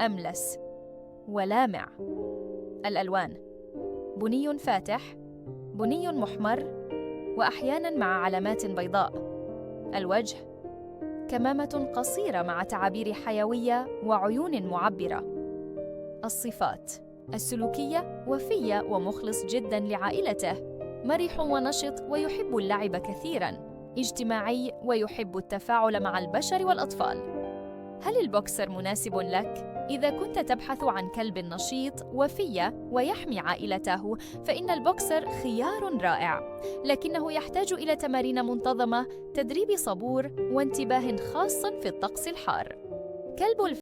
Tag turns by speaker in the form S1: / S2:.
S1: أملس ولامع. الألوان: بني فاتح، بني محمر، وأحياناً مع علامات بيضاء. الوجه: كمامة قصيرة مع تعابير حيوية وعيون معبرة. الصفات: السلوكية وفي ومخلص جداً لعائلته، مرح ونشط ويحب اللعب كثيراً، اجتماعي ويحب التفاعل مع البشر والأطفال. هل البوكسر مناسب لك؟ إذا كنت تبحث عن كلب نشيط وفي ويحمي عائلته، فإن البوكسر خيار رائع، لكنه يحتاج إلى تمارين منتظمة، تدريب صبور، وانتباه خاص في الطقس الحار. كلب